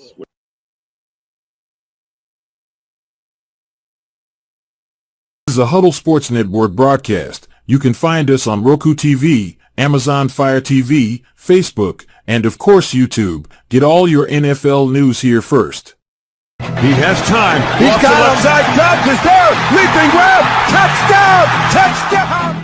This is a Huddle Sports Network broadcast. You can find us on Roku TV, Amazon Fire TV, Facebook, and of course YouTube. Get all your NFL news here first. He has time. He's got him. Side Dobbs is there. Leaping grab. Touchdown. Touchdown.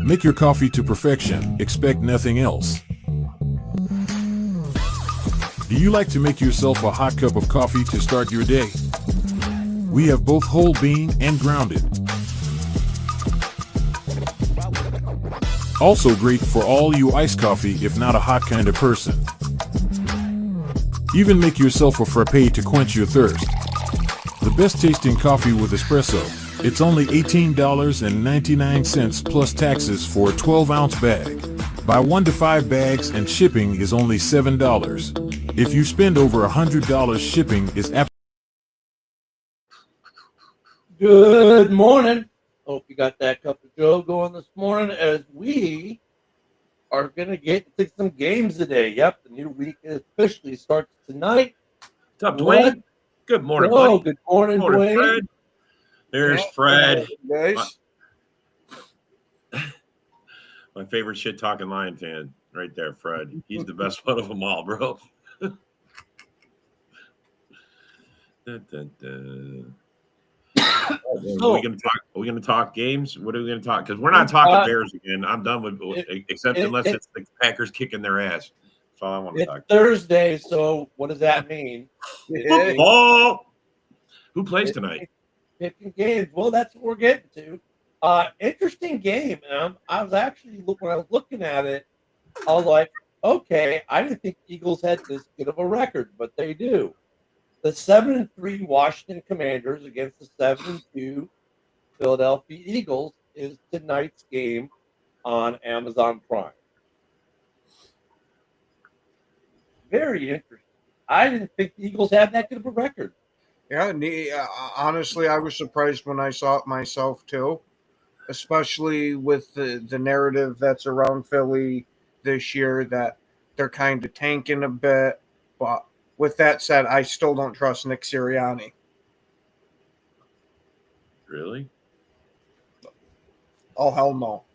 Make your coffee to perfection. Expect nothing else. Do you like to make yourself a hot cup of coffee to start your day? We have both whole bean and grounded. Also great for all you iced coffee if not a hot kind of person. Even make yourself a frappe to quench your thirst. The best tasting coffee with espresso. It's only $18.99 plus taxes for a 12-ounce bag. Buy 1 to 5 bags and shipping is only $7. If you spend over $100, shipping is absolutely. Good morning. Hope you got that cup of joe going this morning as we are going to get to some games today. Yep, the new week officially starts tonight. What's up, Dwayne? Good morning, buddy. Good morning, Dwayne. Fred. There's Fred. Guys. My favorite shit-talking Lion fan right there, Fred. He's the best one of them all, bro. Dun, dun, dun. Are we going to talk games? What are we going to talk? Because we're not talking Bears again. I'm done with unless it's the Packers kicking their ass. That's all I want to talk. Thursday, so what does that mean? Football. Who plays tonight? Picking games. Well, that's what we're getting to. Interesting game. I was actually when I was looking at it, I was like, okay, I didn't think Eagles had this good of a record, but they do. The 7-3 Washington Commanders against the 7-2 Philadelphia Eagles is tonight's game on Amazon Prime. Very interesting. I didn't think the Eagles had that good of a record. Yeah, honestly, I was surprised when I saw it myself too, especially with the narrative that's around Philly this year that they're kind of tanking a bit. But with that said, I still don't trust Nick Sirianni. Really? Oh, hell no.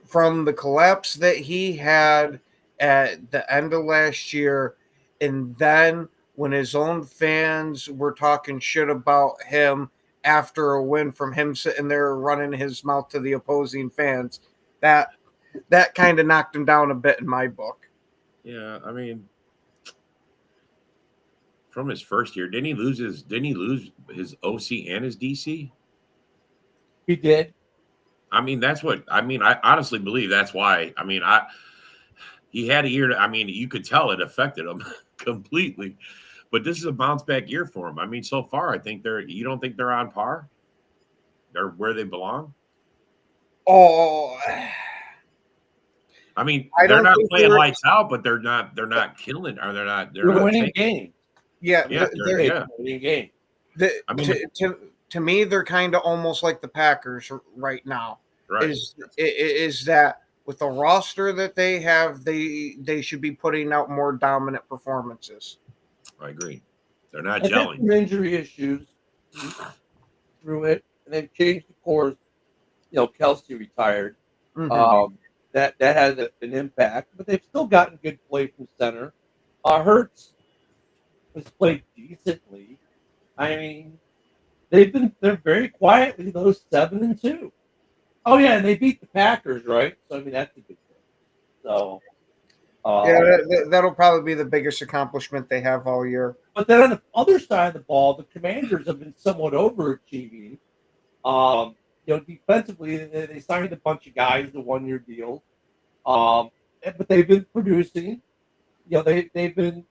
From the collapse that he had at the end of last year, and then when his own fans were talking shit about him after a win from him sitting there running his mouth to the opposing fans, that kind of knocked him down a bit in my book. Yeah, I mean, from his first year, didn't he lose his OC and his DC? He did. I mean, I honestly believe that's why. I mean, he had a year you could tell it affected him completely. But this is a bounce back year for him. I mean, so far, I think you don't think they're on par? They're where they belong? Oh, I mean, they're not playing lights out, but they're not killing, or they're not winning games. Yeah, they're winning games. To me, they're kind of almost like the Packers right now. Right. Is that with the roster that they have, they should be putting out more dominant performances. I agree. They're not gelling. Some injury issues through it, and they've changed the course. Kelsey retired. Mm-hmm. That has an impact, but they've still gotten good play from center. Hurts has played decently. I mean, they're very quietly those 7-2. Oh yeah, and they beat the Packers, right? So I mean that's a good thing. So Yeah, that'll probably be the biggest accomplishment they have all year. But then on the other side of the ball, the Commanders have been somewhat overachieving. Defensively, they signed a bunch of guys to 1-year deals, but they've been producing. They've been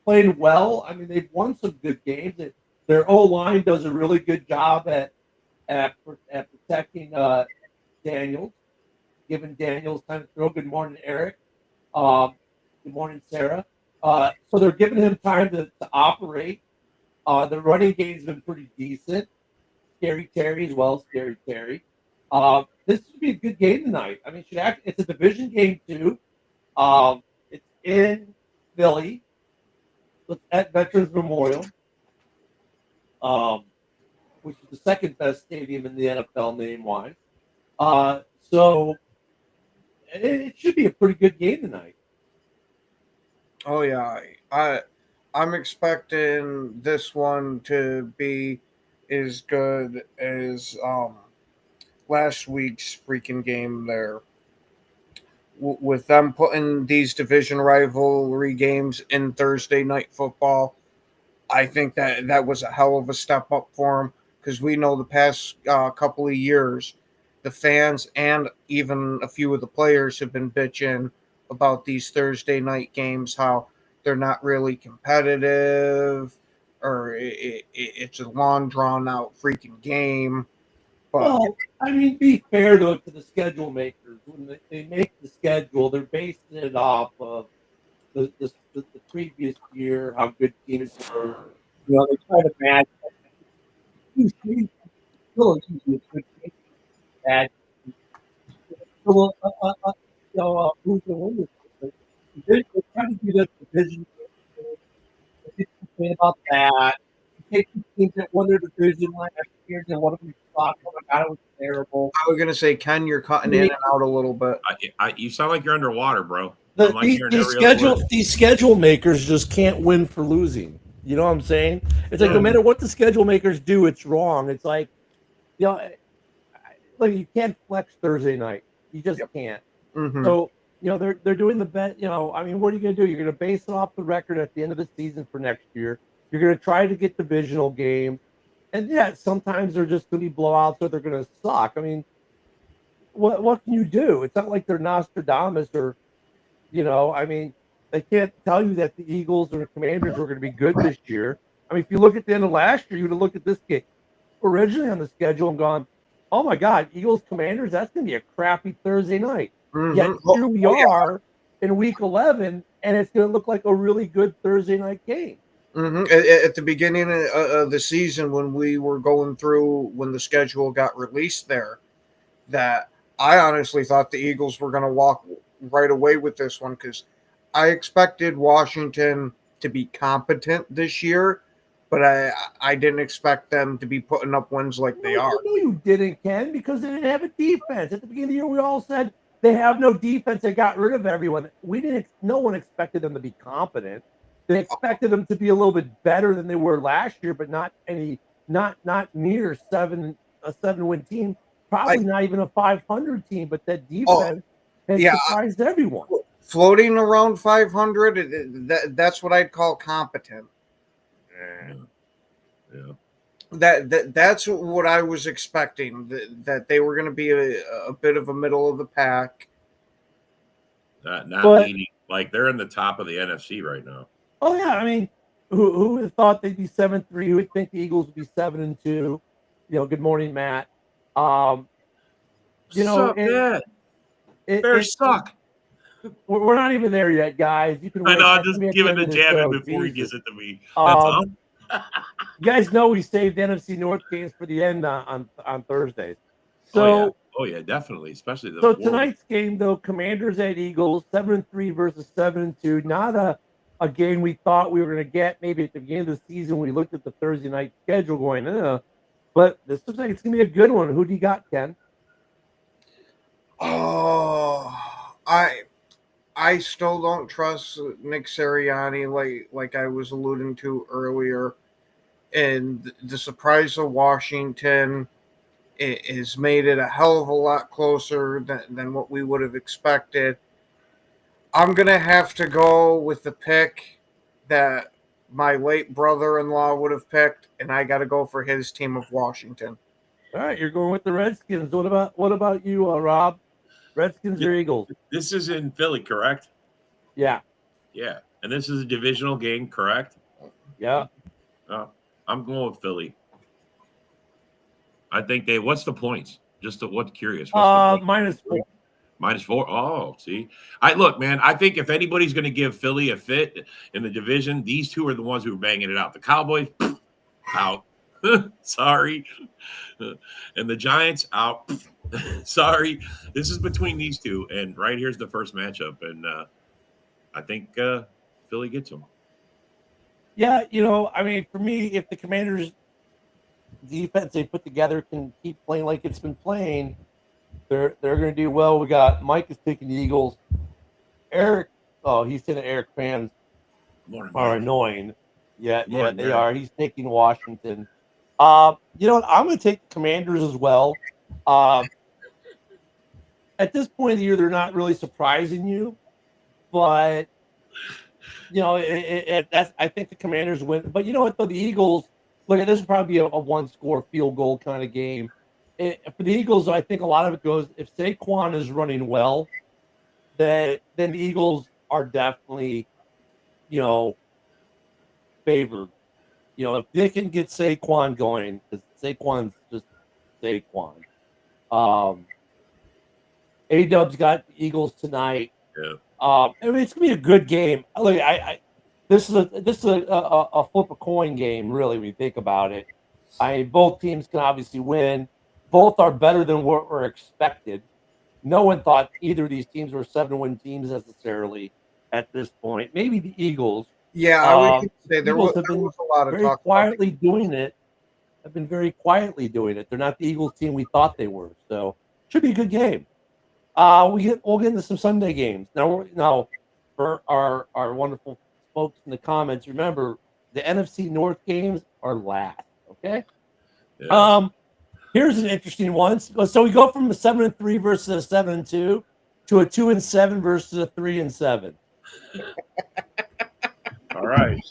playing well. I mean, they've won some good games. Their O line does a really good job at protecting Daniels, giving Daniels time to throw. Good morning, Eric. Good morning, Sarah. So they're giving him time to operate. The running game's been pretty decent. Scary Terry as well, Scary Terry. This should be a good game tonight. I mean, it's a division game too. It's in Philly. It's at Veterans Memorial, which is the second best stadium in the NFL name-wise. So it should be a pretty good game tonight. Oh yeah, I'm expecting this one to be as good as last week's freaking game there. With them putting these division rivalry games in Thursday night football, I think that was a hell of a step up for them, because we know the past couple of years, the fans and even a few of the players have been bitching about these Thursday night games, how they're not really competitive, or it's a long, drawn out freaking game. But Well, I mean, be fair to the schedule makers. When they make the schedule, they're basing it off of the previous year, how good teams were. They try to match. Still usually a good team. Bad. So, who's the winner? They try to do that division. They complain about that. You take the teams that won their division last year, and one of them sucked. Oh my God, it was terrible. I was going to say, Ken, you're cutting in and out a little bit. You sound like you're underwater, bro. Like These schedule makers just can't win for losing. You know what I'm saying? It's like no matter what the schedule makers do, it's wrong. It's like, you can't flex Thursday night. You just can't. Mm-hmm. So, they're doing the best. I mean, what are you going to do? You're going to base it off the record at the end of the season for next year. You're going to try to get divisional games. And yeah, sometimes they're just going to be blowouts or they're going to suck. I mean, what can you do? It's not like they're Nostradamus or, I mean, they can't tell you that the Eagles or the Commanders were going to be good this year. I mean, if you look at the end of last year, you would have looked at this game originally on the schedule and gone, oh my God, Eagles Commanders, that's going to be a crappy Thursday night. Mm-hmm. Yet here we are in week 11, and it's going to look like a really good Thursday night game. Mm-hmm. At the beginning of the season, when we were going through, when the schedule got released there, that I honestly thought the Eagles were going to walk right away with this one, because I expected Washington to be competent this year, but I didn't expect them to be putting up wins like they are. No, you didn't, Ken, because they didn't have a defense. At the beginning of the year, we all said they have no defense. They got rid of everyone. No one expected them to be competent. They expected them to be a little bit better than they were last year, but not near a 7-win team. Probably not even a 500 team. But that defense has surprised everyone. Floating around 500, that's what I'd call competent. Yeah. That's what I was expecting. That they were going to be a bit of a middle of the pack. Not meaning like they're in the top of the NFC right now. Oh yeah, I mean, who would have thought they'd be 7-3? Who would think the Eagles would be 7-2? Good morning, Matt. Suck, Bears suck. We're not even there yet, guys. You can. I know. I'm just giving the jab before he gives it to me. That's all. You guys know we saved NFC North games for the end on Thursdays. So, oh yeah, definitely, especially the. So tonight's game, though, Commanders at Eagles, 7-3 versus 7-2. Not a game we thought we were going to get. Maybe at the beginning of the season, we looked at the Thursday night schedule, going, but this looks like it's going to be a good one. Who do you got, Ken? Oh, I still don't trust Nick Sirianni, like I was alluding to earlier. And the surprise of Washington has made it a hell of a lot closer than what we would have expected. I'm going to have to go with the pick that my late brother-in-law would have picked, and I got to go for his team of Washington. All right, you're going with the Redskins. What about you, Rob? Redskins or Eagles? This is in Philly, correct? Yeah. Yeah. And this is a divisional game, correct? Yeah. I'm going with Philly. I think what's the points? Just what's curious. What's -4. -4. Oh, see. Look, man, I think if anybody's going to give Philly a fit in the division, these two are the ones who are banging it out. The Cowboys, out. Sorry. And the Giants, out. Sorry. This is between these two. And right here's the first matchup. And I think Philly gets them. Yeah, I mean, for me, if the Commanders' defense they put together can keep playing like it's been playing, they're going to do well. We got Mike is picking the Eagles. Eric, he's saying that Eric fans are annoying. Yeah, they are. He's taking Washington. You know what? I'm going to take the Commanders as well. At this point of the year, they're not really surprising you, but that's. I think the Commanders win. But you know what? Though the Eagles, look, this will probably be a one-score field goal kind of game. For the Eagles, I think a lot of it goes if Saquon is running well, then the Eagles are definitely, favored. If they can get Saquon going, because Saquon's just Saquon. A-Dub's got the Eagles tonight. Yeah. I mean, it's gonna be a good game. Look, this is a flip a coin game, really, when you think about it. Both teams can obviously win. Both are better than what were expected. No one thought either of these teams were 7-win teams necessarily at this point. Maybe the Eagles. Yeah, I would say there was been a lot of very talk quietly doing it. Have been very quietly doing it. They're not the Eagles team we thought they were. So should be a good game. We'll get into some Sunday games now. For our wonderful folks in the comments, remember the NFC North games are last. Okay. Yeah. Here's an interesting one. So we go from a 7-3 versus a 7-2 to a 2-7 versus a 3-7. All right.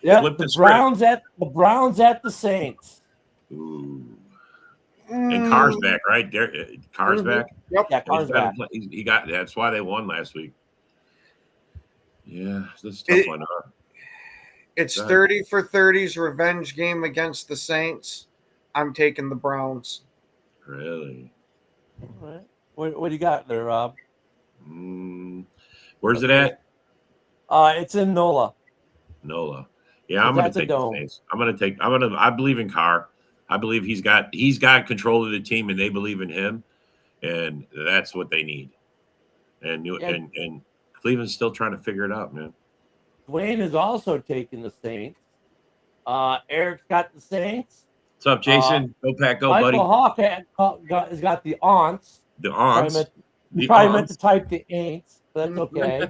Yeah. Flip The the script. Browns at the Saints. Ooh. And Carr's back, right? Carr's back. Yep. Yeah, Carr's back. He got. That's why they won last week. Yeah, this is a tough one. It's Go ahead. 30 for 30's revenge game against the Saints. I'm taking the Browns. Really? All right. What do you got there, Rob? Where's it at? It's in NOLA. NOLA. Yeah, I'm going That's to a take the dome. Saints. I believe in Carr. I believe he's got control of the team, and they believe in him, and that's what they need. And and Cleveland's still trying to figure it out, man. Dwayne is also taking the Saints. Eric's got the Saints. What's up, Jason? Go Pack, go, buddy. Michael Hawk has got the Aunts. The aunts. You probably meant to type the Aints, but that's okay.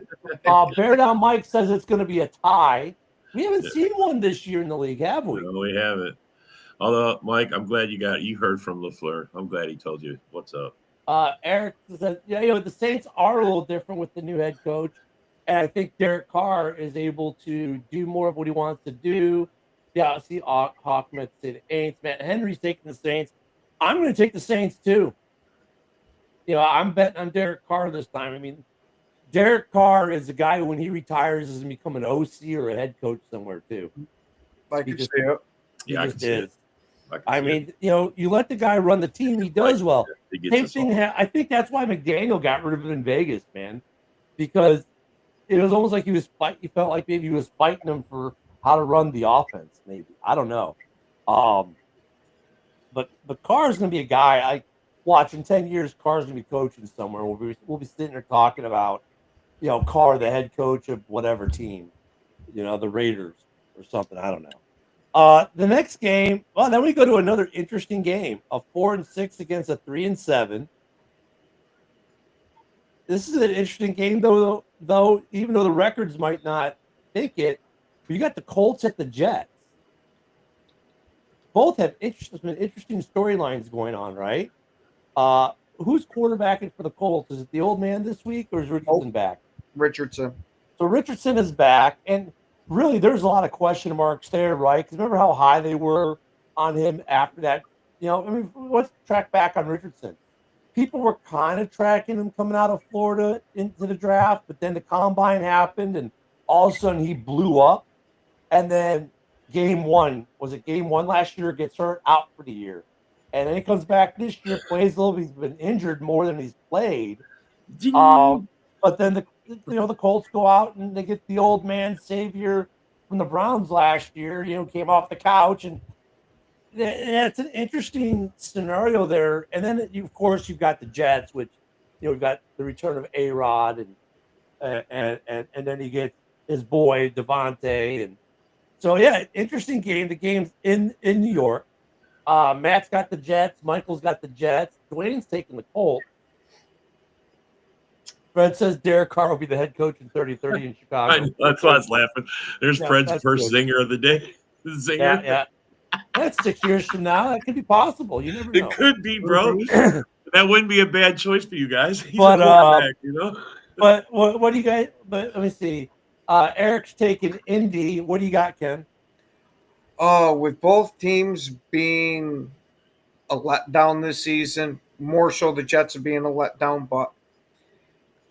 Bear Down Mike says it's going to be a tie. We haven't seen one this year in the league, have we? No, we haven't. Although, Mike, I'm glad you heard from LaFleur. I'm glad he told you what's up. Eric says, the Saints are a little different with the new head coach. And I think Derek Carr is able to do more of what he wants to do. Yeah, I see Hawkman say the Aints. Matt Henry's taking the Saints. I'm going to take the Saints too. I'm betting on Derek Carr this time. I mean, Derek Carr is a guy who, when he retires, is going to become an OC or a head coach somewhere too. I can see it. Yeah, I can see it. I mean, you let the guy run the team, he does well. Same thing. I think that's why McDaniel got rid of him in Vegas, man, because it was almost like he felt like maybe he was fighting him for how to run the offense. Maybe, I don't know. But Carr is going to be a guy I watch in 10 years. Carr's going to be coaching somewhere. We'll be sitting there talking about, Carr, the head coach of whatever team, the Raiders or something. I don't know. The next game, then we go to another interesting game, a 4-6 against a 3-7. This is an interesting game, though, even though the records might not think it. You got the Colts at the Jets. Both have interesting storylines going on, right? Who's quarterbacking for the Colts? Is it the old man this week, or is Richardson back? Richardson. So Richardson is back, and really, there's a lot of question marks there, right? Because remember how high they were on him after that. I mean, let's track back on Richardson. People were kind of tracking him coming out of Florida into the draft, but then the combine happened, and all of a sudden he blew up. And then game one last year, gets hurt, out for the year, and then he comes back this year, plays a little. He's been injured more than he's played. But then the Colts go out and they get the old man savior from the Browns last year. Came off the couch, and it's an interesting scenario there. And then of course you've got the Jets, which we've got the return of A-Rod, and then he gets his boy Devontae, and so yeah, interesting game. The game's in New York. Matt's got the Jets. Michael's got the Jets. Dwayne's taking the Colts. Fred says Derek Carr will be the head coach in 30-30 in Chicago. I know, that's why I was laughing. There's Fred's first good. zinger of the day. Zinger. Yeah. That's 6 years from now. That could be possible. You never know. It could be, bro. That wouldn't be a bad choice for you guys. He's But, a quarterback, But what do you guys? But let me see. Eric's taking Indy. What do you got, Ken? With both teams being a letdown this season, more so the Jets are being a letdown, but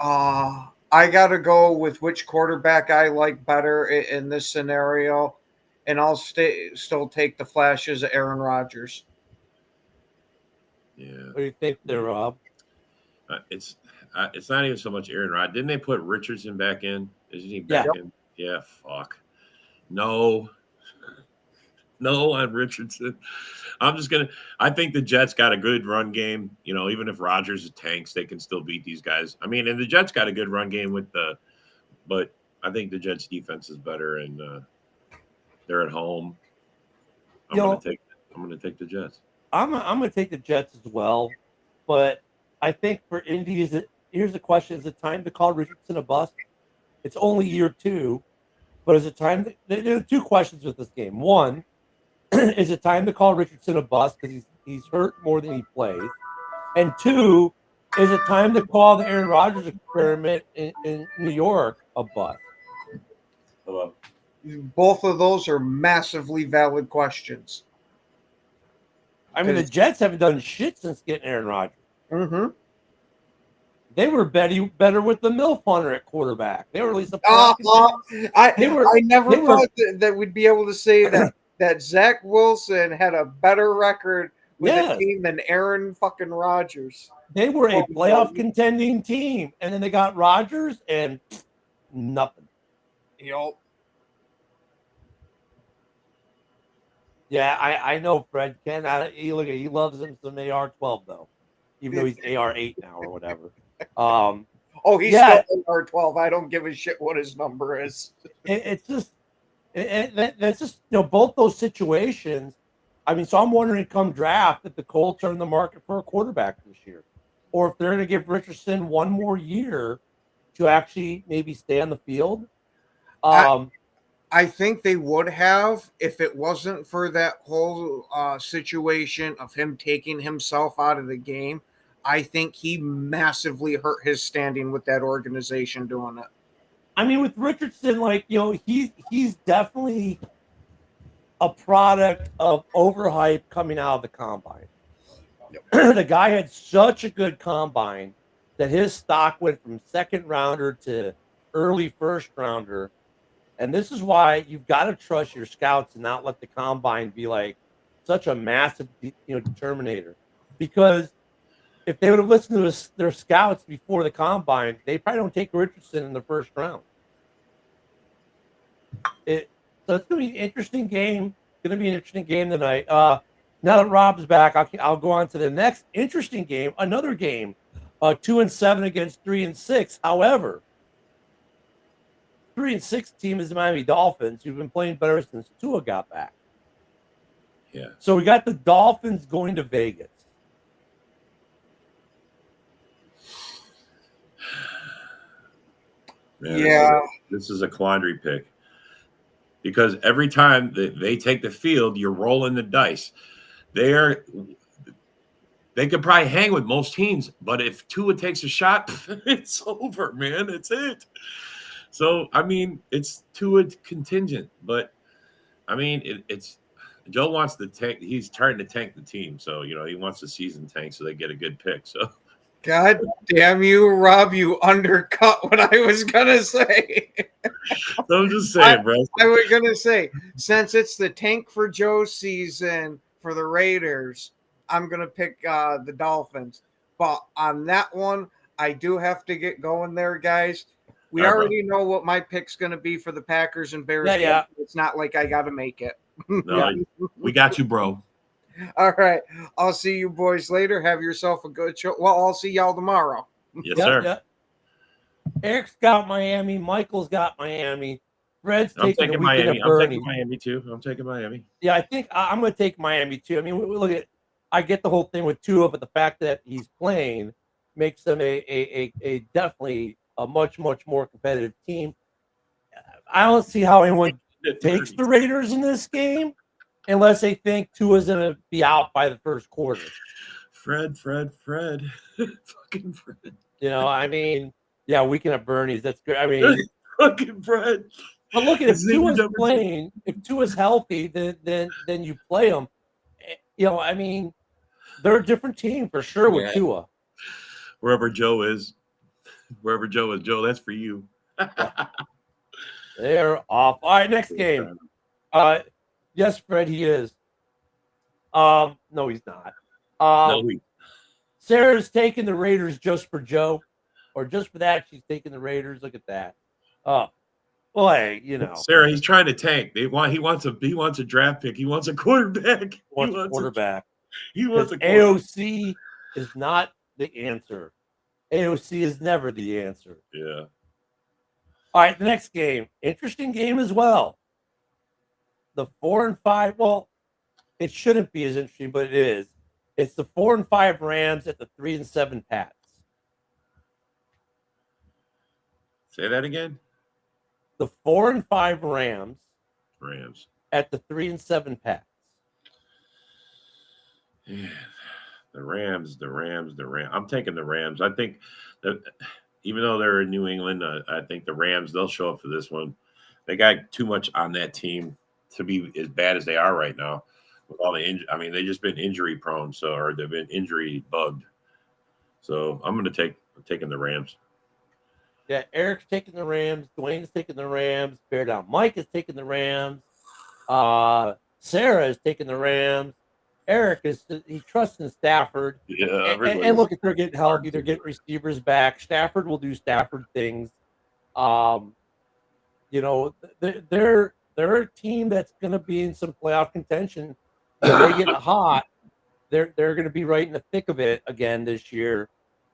I got to go with which quarterback I like better in this scenario, and I'll still take the flashes of Aaron Rodgers. Yeah. What do you think there, Rob? It's not even so much Aaron Rodgers. Didn't they put Richardson back in? Isn't he back in? Yeah, fuck. No, on Richardson. I think the Jets got a good run game. Even if Rodgers tanks, they can still beat these guys. I mean, and the Jets got a good run game but I think the Jets defense is better, and they're at home. I'm gonna take the Jets. I'm gonna take the Jets as well, but I think for Indy, here's the question: is it time to call Richardson a bust? It's only year 2, but is it time? There are 2 questions with this game. One, is it time to call Richardson a bust because he's hurt more than he plays? And 2, is it time to call the Aaron Rodgers experiment in New York a bust? Hello. Both of those are massively valid questions. I mean, the Jets haven't done shit since getting Aaron Rodgers. Mm-hmm. They were better with the MILF Hunter at quarterback. They were at least a I never thought that we'd be able to say that Zach Wilson had a better record with a team than Aaron fucking Rodgers. They were a playoff contending team, and then they got Rodgers and nothing. Yeah, I know Fred. Ken, he loves him some AR-12 though, even though he's AR-8 now or whatever. He's still AR-12. I don't give a shit what his number is. It's just, that's just both those situations. I mean, so I'm wondering come draft if the Colts are in the market for a quarterback this year, or if they're going to give Richardson one more year to actually maybe stay on the field. I think they would have if it wasn't for that whole situation of him taking himself out of the game. I think he massively hurt his standing with that organization doing it. I mean, with Richardson, he's definitely a product of overhype coming out of the combine. Yep. The guy had such a good combine that his stock went from second rounder to early first rounder. And this is why you've got to trust your scouts and not let the combine be like such a massive, determinator. Because if they would have listened to their scouts before the combine, they probably don't take Richardson in the first round. So it's going to be an interesting game. Going to be an interesting game tonight. Now that Rob's back, I'll go on to the next interesting game. Another game, 2-7 against 3-6. However, 3-6 team is the Miami Dolphins, who've been playing better since Tua got back. Yeah. So we got the Dolphins going to Vegas. Man, this is a quandary pick. Because every time they take the field, you're rolling the dice. they could probably hang with most teams, but if Tua takes a shot, it's over, man. It's it. So I mean, it's Tua contingent, but I mean, it's Joe wants to tank. He's trying to tank the team, so he wants the season tank so they get a good pick. So, God damn you, Rob! You undercut what I was gonna say. So I'm just saying, bro. I was gonna say, since it's the tank for Joe season for the Raiders, I'm gonna pick the Dolphins. But on that one, I do have to get going there, guys. We All right, already know what my pick's gonna be for the Packers and Bears. Yeah. It's not like I got to make it. No, we got you, bro. All right. I'll see you boys later. Have yourself a good show. Well, I'll see y'all tomorrow. Yes, sir. Yep. Eric's got Miami. Michael's got Miami. Fred's I'm taking the taking weekend Miami. of I'm Bernie. taking Miami too. I'm taking Miami. Yeah, I think I'm going to take Miami too. I mean, look at. I get the whole thing with Tua, but the fact that he's playing makes them a definitely a much more competitive team. I don't see how anyone takes the Raiders in this game unless they think Tua's going to be out by the first quarter. Fred. Fucking Fred. I mean, yeah, weekend at Bernie's. That's great. I mean, Fucking Fred. but look at if His name is Tua's number playing, if Tua's healthy, then you play them. I mean, they're a different team for sure with Tua. Wherever Joe is, Joe, that's for you. They're off. All right, next game. Yes, Fred, he is. No, he's not. Sarah's taking the Raiders just for Joe, or just for that, she's taking the Raiders. Look at that. Boy, Sarah, he's trying to tank. He wants a draft pick. He wants a quarterback. He wants a quarterback. He wants a quarterback. AOC is not the answer. AOC is never the answer. Yeah. All right, the next game. Interesting game as well. The 4-5. Well, it shouldn't be as interesting, but it is. It's the 4-5 Rams at the 3-7 Pats. Say that again. The 4-5 Rams at the 3-7 Pats. Yeah. The Rams. I'm taking the Rams. I think that even though they're in New England, I think the Rams, they'll show up for this one. They got too much on that team to be as bad as they are right now with all the injury. I mean, they've just been injury prone, or they've been injury bugged. So I'm going to taking the Rams. Yeah, Eric's taking the Rams. Dwayne's taking the Rams. Bear Down Mike is taking the Rams. Sarah is taking the Rams. Eric he trusts in Stafford. Yeah, and look, if they're getting healthy, they're getting receivers back. Stafford will do Stafford things. They're a team that's going to be in some playoff contention. If they get hot, they're going to be right in the thick of it again this year.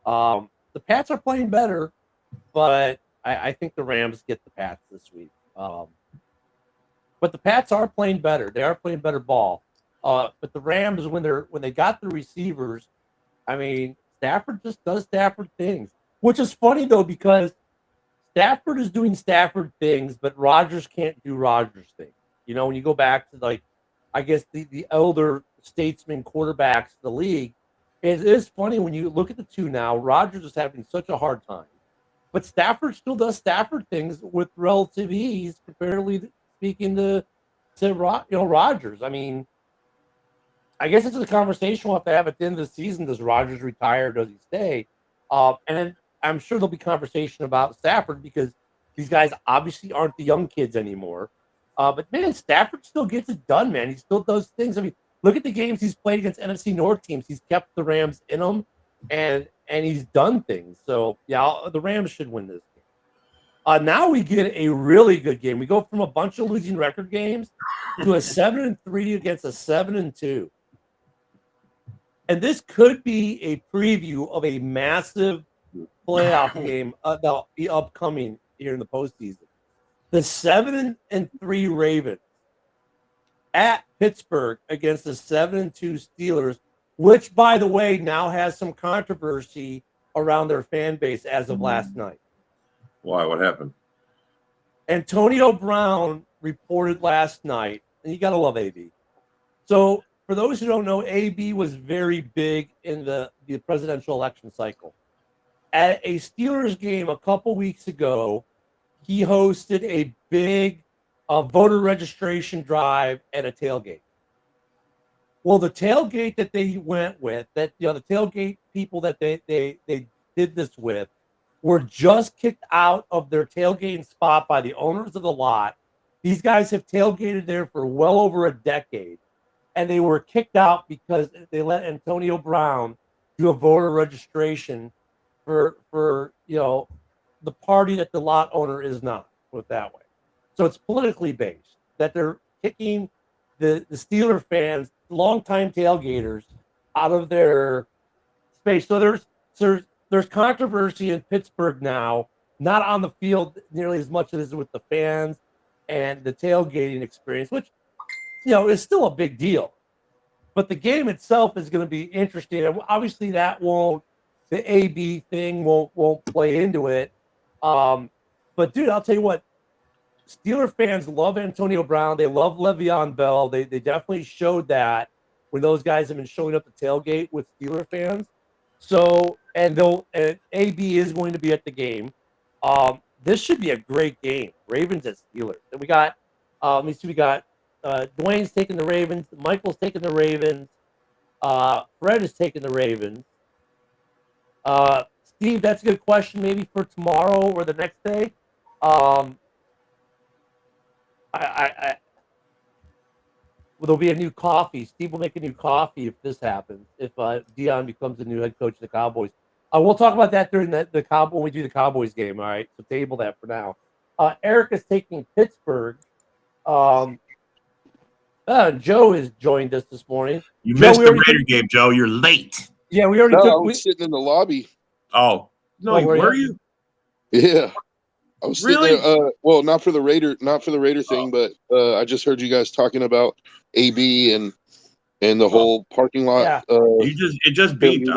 The Pats are playing better, but I think the Rams get the Pats this week. But the Pats are playing better. They are playing better ball. But the Rams, when they got the receivers, I mean, Stafford just does Stafford things, which is funny though, because Stafford is doing Stafford things, but Rodgers can't do Rodgers things. When you go back to I guess the elder statesman quarterbacks of the league, it is funny when you look at the two now. Rodgers is having such a hard time, but Stafford still does Stafford things with relative ease, comparatively speaking to Rodgers. I mean, I guess it's a conversation we'll have to have at the end of the season. Does Rodgers retire? Does he stay? And then I'm sure there'll be conversation about Stafford because these guys obviously aren't the young kids anymore. But man, Stafford still gets it done, man. He still does things. I mean, look at the games he's played against NFC North teams. He's kept the Rams in them, and he's done things. So yeah, the Rams should win this game. Now we get a really good game. We go from a bunch of losing record games to a 7-3 against a 7-2. And this could be a preview of a massive playoff game that'll be upcoming here in the postseason. The 7-3 Ravens at Pittsburgh against the 7-2 Steelers, which, by the way, now has some controversy around their fan base as of last night. Why? What happened? Antonio Brown reported last night, and you got to love AB. So for those who don't know, AB was very big in the presidential election cycle. At a Steelers game a couple weeks ago, he hosted a big voter registration drive and a tailgate. Well, the tailgate that they went with, the tailgate people that they did this with, were just kicked out of their tailgating spot by the owners of the lot. These guys have tailgated there for well over a decade, and they were kicked out because they let Antonio Brown do a voter registration for the party that the lot owner is not, put it that way. So it's politically based that they're kicking the Steeler fans, longtime tailgaters, out of their space. So there's controversy in Pittsburgh now, not on the field nearly as much as with the fans and the tailgating experience, which is still a big deal. But the game itself is going to be interesting. And obviously, the AB thing won't play into it. But dude, I'll tell you what, Steeler fans love Antonio Brown. They love Le'Veon Bell. They definitely showed that when those guys have been showing up to tailgate with Steeler fans. So, and AB is going to be at the game. This should be a great game. Ravens at Steelers. And we got, let me see, we got Dwayne's taking the Ravens. Michael's taking the Ravens. Fred is taking the Ravens. Steve, that's a good question. Maybe for tomorrow or the next day. There'll be a new coffee. Steve will make a new coffee if this happens. If Dion becomes the new head coach of the Cowboys, we'll talk about that during the Cowboy when we do the Cowboys game. All right, so table that for now. Eric is taking Pittsburgh. Joe has joined us this morning. You missed the Raider game, Joe. You're late. Yeah, we already I was sitting in the lobby. Oh no, were you? Yeah. I was really? Sitting there, well, not for the Raider thing, but I just heard you guys talking about AB and the whole parking lot. Yeah. It just beeped.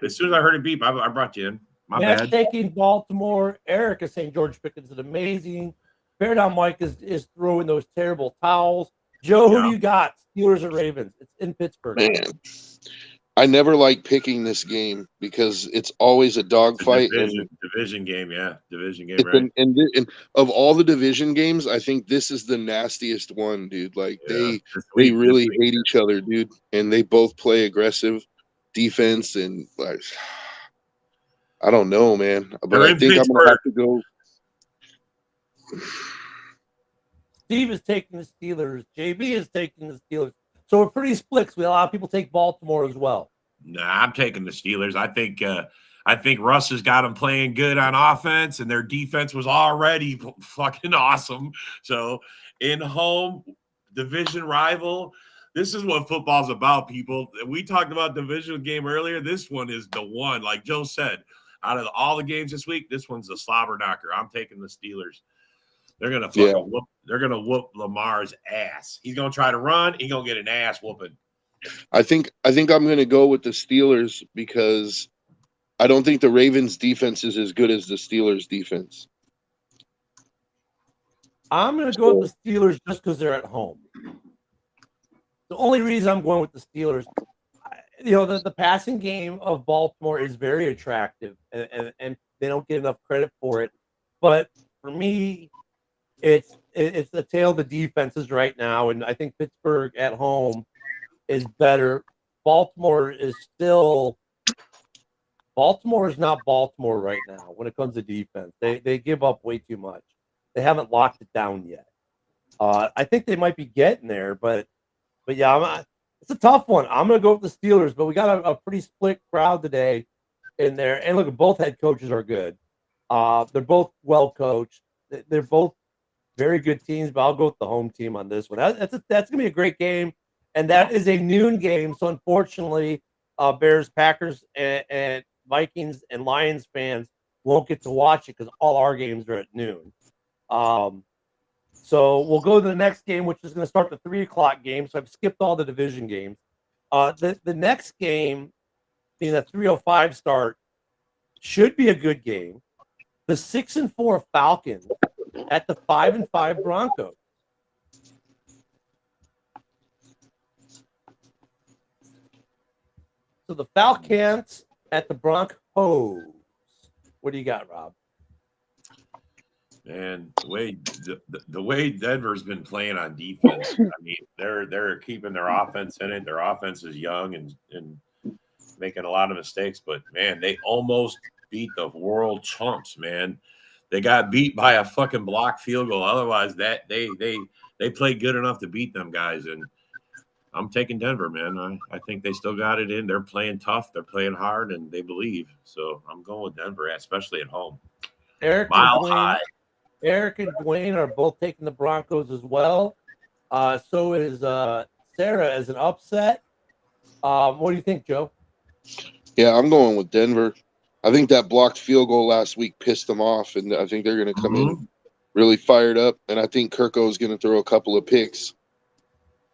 As soon as I heard it beep, I brought you in. My bad. Taking Baltimore. Eric is saying George Pickens is amazing. Bear Down Mike is throwing those terrible towels. Joe, who do you got? Steelers or Ravens? It's in Pittsburgh. Man, I never like picking this game because it's always a dogfight. Division game, yeah. Division game, right? And of all the division games, I think this is the nastiest one, dude. Like, they really hate each other, dude. And they both play aggressive defense. And, like, I don't know, man. But I think I'm going to have to go. Steve is taking the Steelers. JB is taking the Steelers. So we're pretty split. We a lot of people take Baltimore as well. Nah, I'm taking the Steelers. I think Russ has got them playing good on offense, and their defense was already fucking awesome. So in home division rival, this is what football's about, people. We talked about division game earlier. This one is the one. Like Joe said, out of all the games this week, this one's the slobber knocker. I'm taking the Steelers. They're gonna whoop. They're gonna whoop Lamar's ass. He's gonna try to run. He's gonna get an ass whooping. I think I'm gonna go with the Steelers because I don't think the Ravens' defense is as good as the Steelers' defense. I'm gonna go with the Steelers just because they're at home. The only reason I'm going with the Steelers, the passing game of Baltimore is very attractive, and they don't get enough credit for it. But for me, it's the tale of the defenses right now, and I think Pittsburgh at home is better. Baltimore is not Baltimore right now when it comes to defense. They give up way too much. They haven't locked it down yet. I think they might be getting there, but yeah, it's a tough one. I'm going to go with the Steelers, but we got a pretty split crowd today in there. And look, both head coaches are good. They're both well coached. They're both very good teams, but I'll go with the home team on this one. That's going to be a great game, and that is a noon game. So unfortunately, Bears, Packers, and Vikings and Lions fans won't get to watch it because all our games are at noon. So we'll go to the next game, which is going to start the 3:00 game. So I've skipped all the division games. The next game, being a 3:05 start, should be a good game. The 6-4 Falcons at the 5-5 Broncos. So the Falcons at the Broncos. What do you got, Rob? And the way Denver's been playing on defense, I mean, they're keeping their offense in it. Their offense is young and making a lot of mistakes, but man, they almost beat the world chumps, man. They got beat by a fucking block field goal. Otherwise, that they played good enough to beat them guys. And I'm taking Denver, man. I think they still got it in. They're playing tough, they're playing hard, and they believe. So I'm going with Denver, especially at home. Eric and Dwayne are both taking the Broncos as well. So is Sarah as an upset. What do you think, Joe? Yeah, I'm going with Denver. I think that blocked field goal last week pissed them off, and I think they're going to come in really fired up. And I think Kirko is going to throw a couple of picks.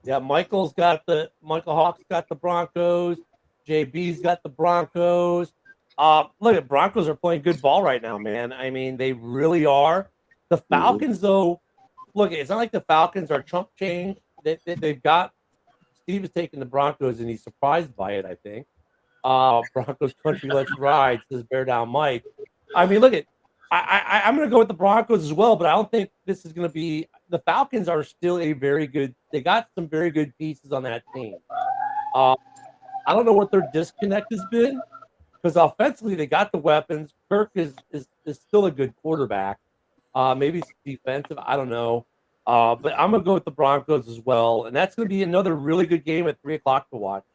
Yeah, Michael Hawk's got the Broncos. JB's got the Broncos. Look, the Broncos are playing good ball right now, man. I mean, they really are. The Falcons, though, look, it's not like the Falcons are chump change. They've got Steve is taking the Broncos, and he's surprised by it, I think. Broncos country, let's ride, says Bear Down Mike. I mean, look, I'm going to go with the Broncos as well, but I don't think this is going to be – the Falcons are still a very good – they got some very good pieces on that team. I don't know what their disconnect has been because offensively they got the weapons. Kirk is still a good quarterback. Maybe it's defensive. I don't know. But I'm going to go with the Broncos as well. And that's going to be another really good game at 3 o'clock to watch.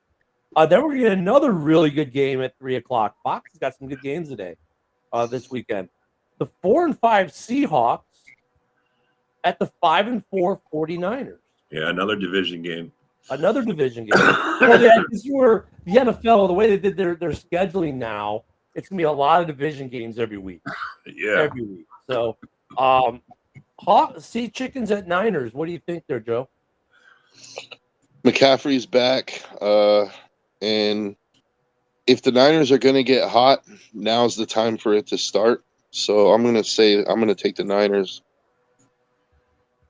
Then we're going to get another really good game at 3 o'clock. Fox has got some good games today, this weekend. The 4-5 Seahawks at the 5-4 49ers. Yeah, another division game. Another division game. Well, yeah, this is where the NFL, the way they did their scheduling now, it's going to be a lot of division games every week. Yeah. Every week. So, Sea Chickens at Niners. What do you think there, Joe? McCaffrey's back. And if the Niners are going to get hot, now's the time for it to start. So I'm going to take the Niners.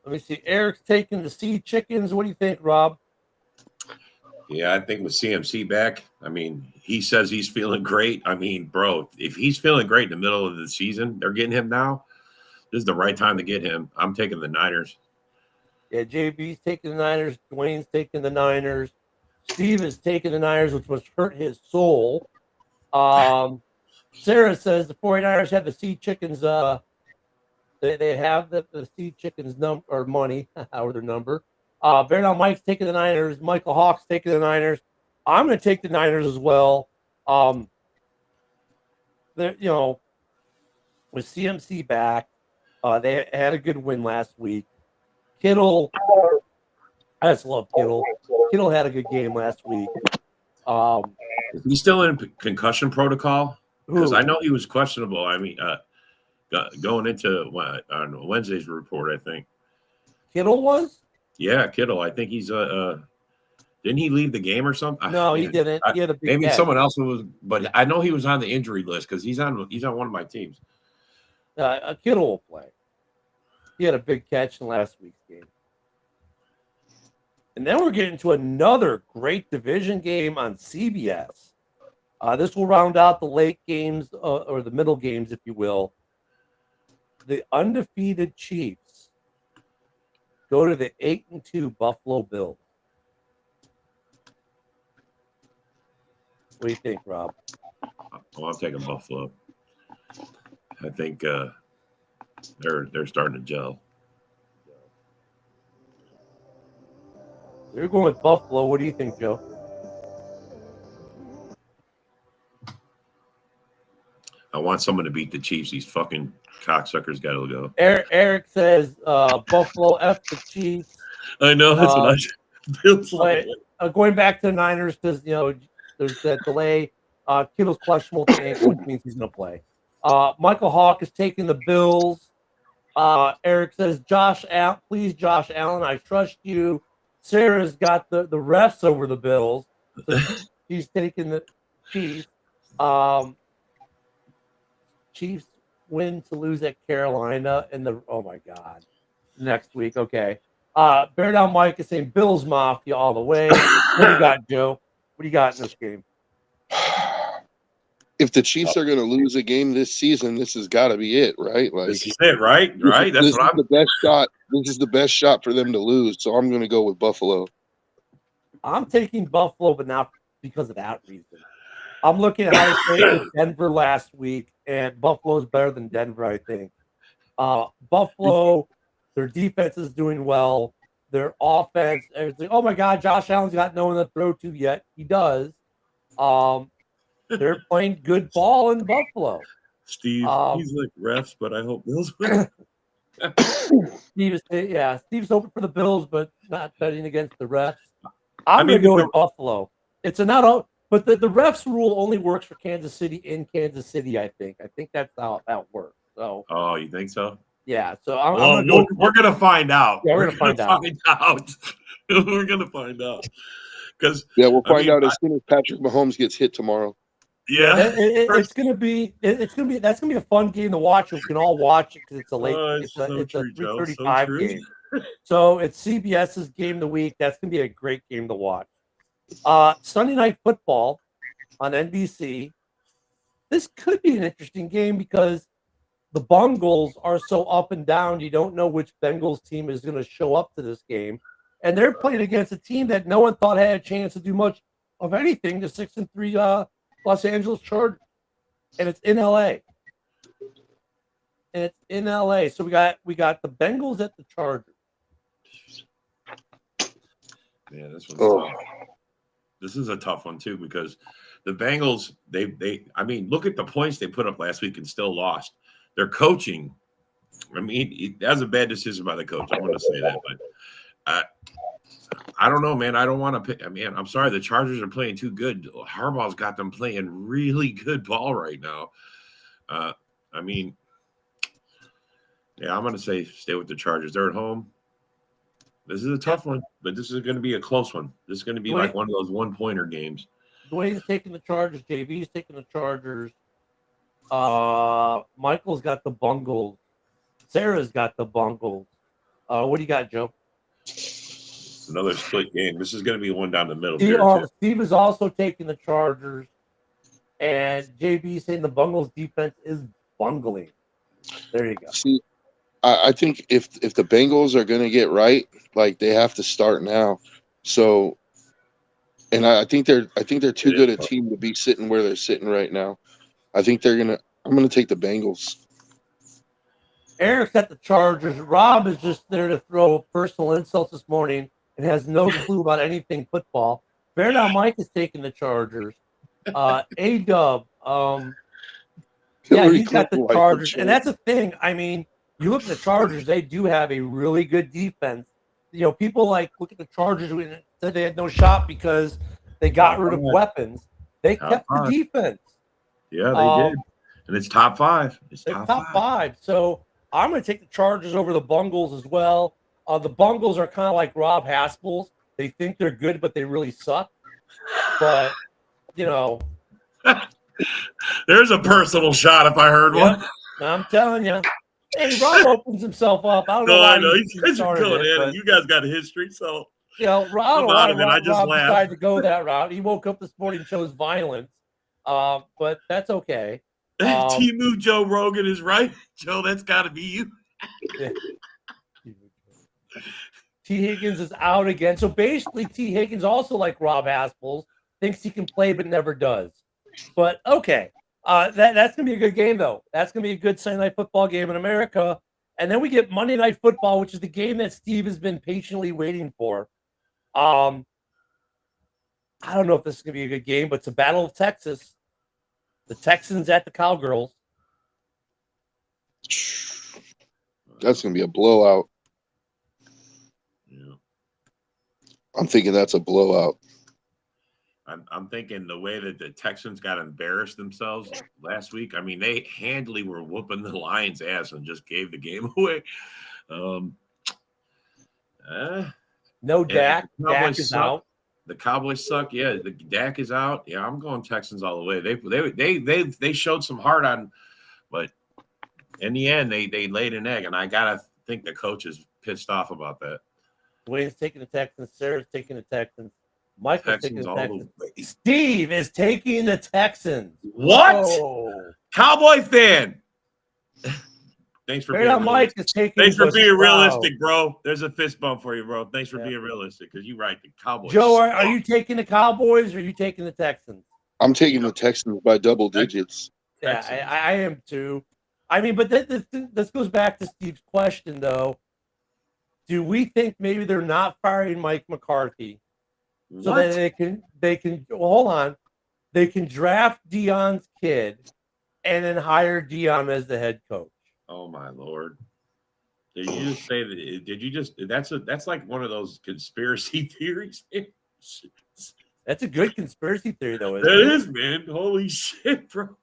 Let me see. Eric's taking the Sea Chickens. What do you think, Rob? Yeah, I think with CMC back, I mean, he says he's feeling great. I mean, bro, if he's feeling great in the middle of the season, they're getting him now. This is the right time to get him. I'm taking the Niners. Yeah, JB's taking the Niners. Dwayne's taking the Niners. Steve is taking the Niners, which must hurt his soul. Sarah says the 49ers have the Sea Chickens. They have the Sea Chickens money or their number. Bear Down Mike's taking the Niners. Michael Hawk's taking the Niners. I'm going to take the Niners as well. With CMC back, they had a good win last week. Kittle, I just love Kittle. Kittle had a good game last week. He's still in concussion protocol because I know he was questionable. I mean, going into on Wednesday's report, I think Kittle was. Yeah, Kittle. I think he's didn't he leave the game or something? No, he didn't. He had a big maybe catch. someone else was, but I know he was on the injury list because he's on one of my teams. Kittle will play. He had a big catch in last week's game. And then we're getting to another great division game on CBS. This will round out the late games or the middle games, if you will. The undefeated Chiefs go to the 8-2 Buffalo Bills. What do you think, Rob? Well, I'm taking Buffalo. I think they're starting to gel. You're going with Buffalo. What do you think, Joe? I want someone to beat the Chiefs. These fucking cocksuckers got to go. Eric says Buffalo F the Chiefs. I know that's what I feels like. Going back to the Niners because there's that delay. Kittle's questionable to ankle, which means he's going to play. Michael Hawk is taking the Bills. Eric says Josh Allen, I trust you. Sarah's got the refs over the Bills. So she's taking the Chiefs. Chiefs win to lose at Carolina oh my God, next week. Okay. Bear Down Mike is saying Bills Mafia all the way. What do you got, Joe? What do you got in this game? if the Chiefs are going to lose a game this season, this has got to be it, right? Like This is it, right? Right. That's this what is I'm. the best shot. This is the best shot for them to lose. So I'm going to go with Buffalo. I'm taking Buffalo, but not because of that reason. I'm looking at how they played with Denver last week, and Buffalo's better than Denver, I think. Buffalo, their defense is doing well. Their offense, everything. Oh my God, Josh Allen's got no one to throw to yet. He does. They're playing good ball in Buffalo. Steve, he's like refs, but I hope Bills win. Steve's hoping for the Bills, but not betting against the refs. I'm going to go with Buffalo. It's a not, but the refs rule only works for Kansas City in Kansas City. I think that's how that works. So. Oh, you think so? Yeah. So we're going to find out. Yeah, we're going to find out. We're going to find out. Because we'll find out as soon as Patrick Mahomes gets hit tomorrow. Yeah, that's gonna be a fun game to watch. We can all watch it because it's a late, it's a 3:35 game. So it's CBS's game of the week. That's gonna be a great game to watch. Sunday Night Football on NBC. This could be an interesting game because the Bengals are so up and down. You don't know which Bengals team is going to show up to this game, and they're playing against a team that no one thought had a chance to do much of anything. The 6-3 Los Angeles Chargers, and it's in LA. So we got the Bengals at the Chargers. Yeah, this one's tough. This is a tough one too because the Bengals, I mean, look at the points they put up last week and still lost. Their coaching, I mean, that was a bad decision by the coach. I want to say that, but I don't know, man. I don't want to pick. I mean, I'm sorry. The Chargers are playing too good. Harbaugh's got them playing really good ball right now. I mean, yeah, I'm going to say stay with the Chargers. They're at home. This is a tough one, but this is going to be a close one. This is going to be like one of those one-pointer games. Dwayne's taking the Chargers. JV's taking the Chargers. Michael's got the Bungles. Sarah's got the Bungles. What do you got, Joe? It's another split game. This is going to be one down the middle. Steve is also taking the Chargers, and JB saying the Bungles defense is bungling. There you go. See, I think if the Bengals are going to get right, like they have to start now. So, and I think they're too good a team to be sitting where they're sitting right now. I think I'm gonna take the Bengals. Eric's at the Chargers. Rob is just there to throw personal insults this morning and has no clue about anything football. Bear Down Mike is taking the Chargers. A-Dub, he's got the Chargers. And that's the thing. I mean, you look at the Chargers, they do have a really good defense. You know, people look at the Chargers and said they had no shot because they got rid of weapons. They kept the defense. Yeah, they did. And it's top five. It's top five. So I'm going to take the Chargers over the Bungles as well. The Bungles are kind of like Rob Haspel's. They think they're good, but they really suck. But, you know. There's a personal shot if I heard one. I'm telling you. Hey, Rob opens himself up. I don't know why he's going in. You guys got a history, so. You know, Rob decided to go that route. He woke up this morning and chose violence. But that's okay. Timu Joe Rogan is right. Joe, that's got to be you. T. Higgins is out again. So basically, T. Higgins, also like Rob Haspel, thinks he can play but never does. But okay, that's going to be a good game, though. That's going to be a good Sunday Night Football game in America. And then we get Monday Night Football, which is the game that Steve has been patiently waiting for. I don't know if this is going to be a good game, but it's a Battle of Texas. The Texans at the Cowgirls. That's going to be a blowout. Yeah. I'm thinking that's a blowout. I'm thinking the way that the Texans got embarrassed themselves last week. I mean, they handily were whooping the Lions' ass and just gave the game away. No Dak. Dak is out. The Cowboys suck. Yeah, the Dak is out. Yeah, I'm going Texans all the way. They showed some heart on, but in the end, they laid an egg, and I gotta think the coach is pissed off about that. Wayne's taking the Texans. Sarah's taking the Texans. Michael's taking Texans the all Texans. the way. Steve is taking the Texans. What? Oh. Cowboy fan. Thanks for Right being on, Mike realistic. is taking Thanks for the being Stroud. realistic, bro. There's a fist bump for you, bro. Thanks for Yeah. being realistic because you're right. The Cowboys. Joe, are you taking the Cowboys or are you taking the Texans? I'm taking the Texans by double digits. Yeah, Texans. I am too. I mean, but this goes back to Steve's question, though. Do we think maybe they're not firing Mike McCarthy so What? that they can well, hold on, they can draft Deion's kid and then hire Deion as the head coach? Oh my lord! Did you just say that? Did you just? That's like one of those conspiracy theories. That's a good conspiracy theory, though. That is, man. Holy shit, bro.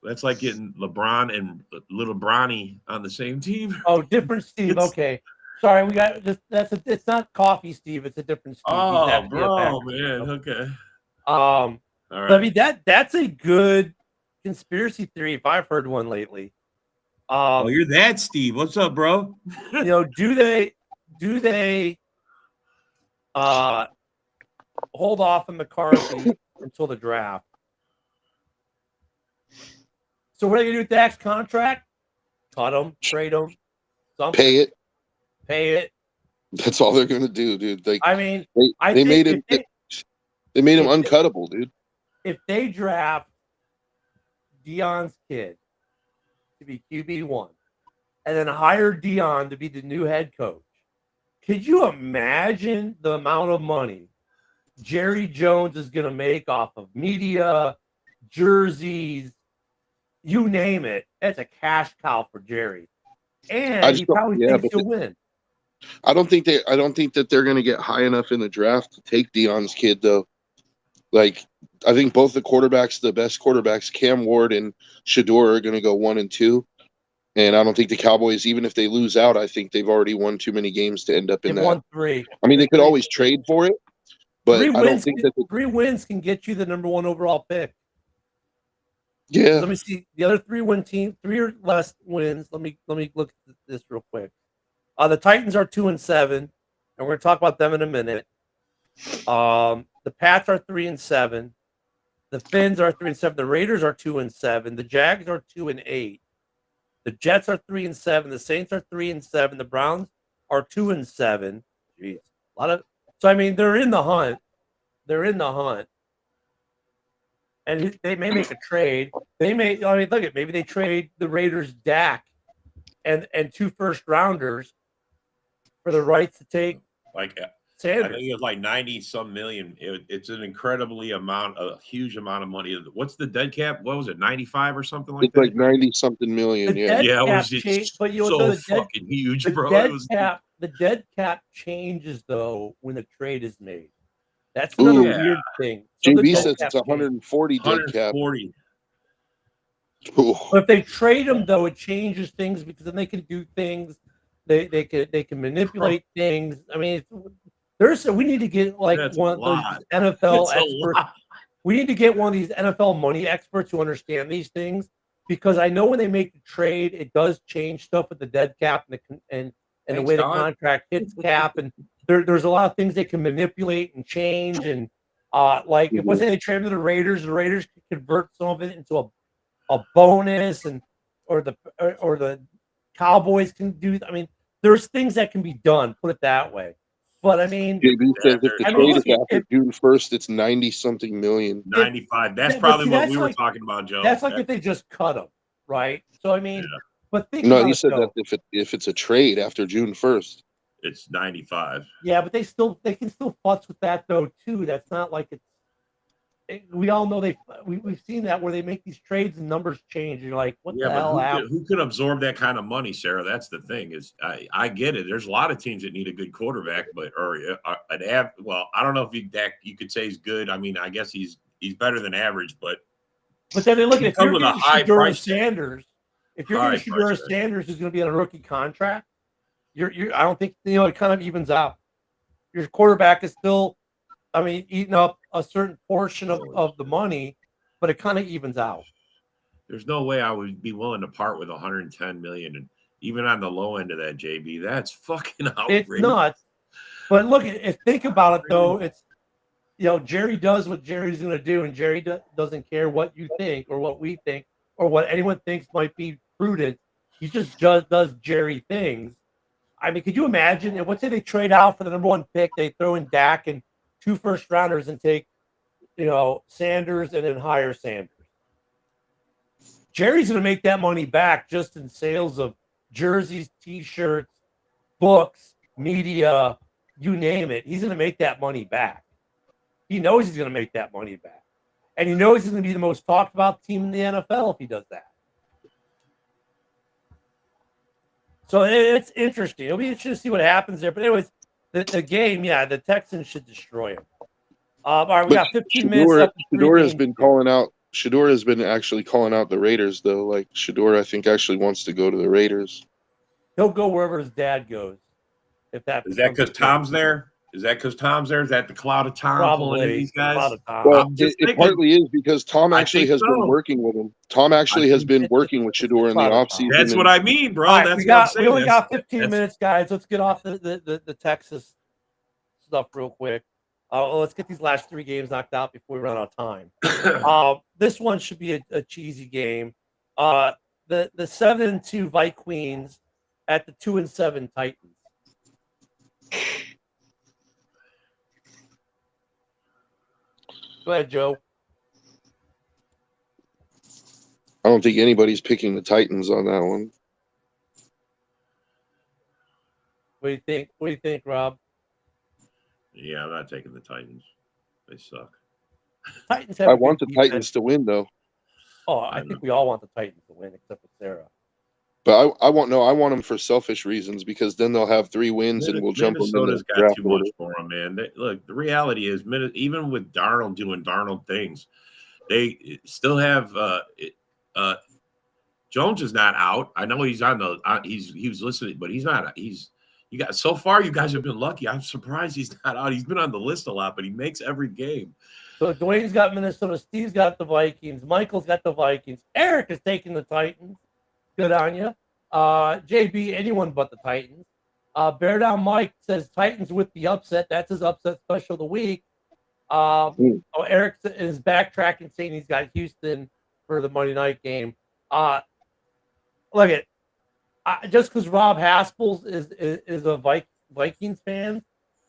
That's like getting LeBron and little Bronny on the same team. Oh, different Steve. Okay, sorry, we got this. It's not coffee, Steve. It's a different Steve. He's Oh, actually a bro, Packers man. fan. Okay. All All But I right. mean that's a good conspiracy theory if I've heard one lately. Oh, you're that Steve. What's up, bro? Do they hold off on McCarthy until the draft? So what are you gonna do with Dak's contract? Cut him, trade him, something, Pay it. it. That's all they're gonna do, dude. Like I mean, they made him. They made him uncuttable, dude. if they draft Deion's kid to be QB1 and then hire Deion to be the new head coach, could you imagine the amount of money Jerry Jones is going to make off of media, jerseys, you name it? That's a cash cow for Jerry. And he probably thinks he'll win. I don't think that they're going to get high enough in the draft to take Deion's kid, though. Like, I think both the quarterbacks, the best quarterbacks, Cam Ward and Shador, are going to go 1 and 2. And I don't think the Cowboys, even if they lose out, I think they've already won too many games to end up in They've that. won 3. I mean, they could always trade for it, but I don't think that. 3 wins can get you the number 1 overall pick. Yeah. Let me see the other 3-win team, 3 or less wins. Let me look at this real quick. The Titans are 2-7, and we're going to talk about them in a minute. The Pats are 3-7. The Finns are 3-7. The Raiders are 2-7. The Jags are 2-8. The Jets are 3-7. The Saints are 3-7. The Browns are 2-7. Jeez, a lot of. So I mean, they're in the hunt. They're in the hunt, and they may make a trade. They may. I mean, look at maybe they trade the Raiders Dak and 2 first-rounders for the rights to take Like, Sanders. I think it's like 90-some million. It's an a huge amount of money. What's the dead cap? What was it, 95 or something like It's that? like 90-something million. The Yeah. dead Yeah, it cap was just change, but so fucking huge, bro. The dead cap changes though when the trade is made. That's another Ooh. weird thing. So the JB dead says cap it's 140 dead cap. 140. Ooh. But if they trade them though, it changes things because then they can do things. They can manipulate things. I mean, we need to get like That's one of a those lot. NFL That's a experts. lot. We need to get one of these NFL money experts who understand these things because I know when they make the trade, it does change stuff with the dead cap and the way the contract hits cap, and there's a lot of things they can manipulate and change. And like if let's say they trade to the Raiders can convert some of it into a bonus, and or the Cowboys can do. I mean, there's things that can be done. Put it that way. But I mean, JB says if the I trade mean, is after June 1st, it's 90-something million. 95. That's but probably see, what that's we were like- talking about, Joe. that's like if they just cut them, right? So I mean, but think No, about he it, said though. that if it's a trade after June 1st. It's 95. Yeah, but they can still futz with that though too. That's not like we all know we've seen that where they make these trades and numbers change. And you're like, what the hell happened? Who can absorb that kind of money, Sarah? That's the thing. Is I get it. There's a lot of teams that need a good quarterback, but well, I don't know if you could say he's good. I mean, I guess he's better than average, but then they look at if you're with a getting high Shedeur price tag. Sanders, if you're getting High price Shedeur tag. Sanders who's going to be on a rookie contract, I don't think it kind of evens out. Your quarterback is still, I mean, eating up a certain portion of the money, but it kind of evens out. there's no way I would be willing to part with 110 million, and even on the low end of that, JB, that's fucking outrageous. It's nuts. But look, if think about it though, it's Jerry does what Jerry's going to do, and Jerry doesn't care what you think or what we think or what anyone thinks might be prudent. He just does Jerry things. I mean, could you imagine? Let's say they trade out for the number 1 pick, they throw in Dak and 2 first-rounders and take, Sanders and then hire Sanders. Jerry's going to make that money back just in sales of jerseys, T-shirts, books, media, you name it. He's going to make that money back. He knows he's going to make that money back. And he knows he's going to be the most talked about team in the NFL if he does that. So it's interesting. It'll be interesting to see what happens there. But anyways, the game, the Texans should destroy him. All right, we got 15 minutes left. Shador has been calling out. Shador has been actually calling out the Raiders, though. Like, Shador, I think, actually wants to go to the Raiders. He'll go wherever his dad goes. Is that because Tom's there? Is that because Tom's there? Is that the cloud of Tom? Probably. These guys? Cloud of Tom. Well, it partly is because Tom actually has been working with him. Tom actually has been working with Shador in the offseason. That's what I mean, bro. Right, That's we only got 15 minutes, guys. Let's get off the Texas stuff real quick. Let's get these last 3 games knocked out before we run out of time. This one should be a cheesy game. The 7-2 Vikings at the 2-7 Titans. Go ahead, Joe. I don't think anybody's picking the Titans on that one. What do you think? What do you think, Rob? Yeah, I'm not taking the Titans. They suck. Titans I want the Titans to win, though. Oh, I think we all want the Titans to win, except for Sarah. But I want them for selfish reasons, because then they'll have 3 wins and we'll jump them in Minnesota's the got draft too order. much for them, man. Look, the reality is, even with Darnold doing Darnold things, they still have Jones is not out. I know he's on the he was listening, but he's not. So far you guys have been lucky. I'm surprised he's not out. He's been on the list a lot, but he makes every game. So Dwayne's got Minnesota, Steve's got the Vikings, Michael's got the Vikings, Eric is taking the Titans. Good on you. JB, anyone but the Titans. Bear Down Mike says Titans with the upset. That's his upset special of the week. Eric is backtracking, saying he's got Houston for the Monday night game. Look at just because Rob Haspels is a Vikings fan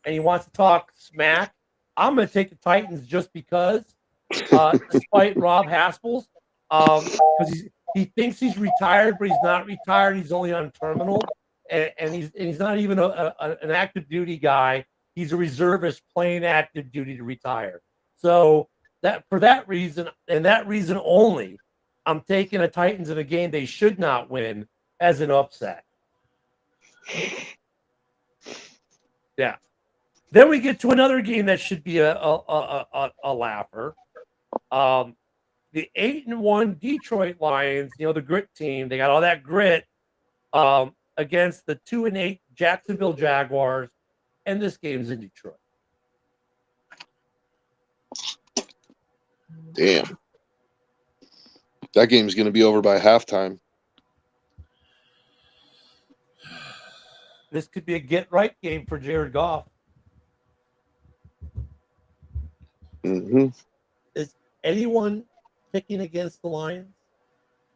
and he wants to talk smack, I'm going to take the Titans just because, despite Rob Haspels, because he thinks he's retired, but he's not retired. He's only on terminal, and he's not even an active duty guy. He's a reservist playing active duty to retire. So for that reason, and that reason only, I'm taking the Titans in a game they should not win as an upset. Yeah. Then we get to another game that should be a laugher. The 8-1 Detroit Lions, the grit team, they got all that grit against the 2-8 Jacksonville Jaguars, and this game's in Detroit. Damn. That game's going to be over by halftime. This could be a get-right game for Jared Goff. Mm-hmm. Is anyone picking against the Lions?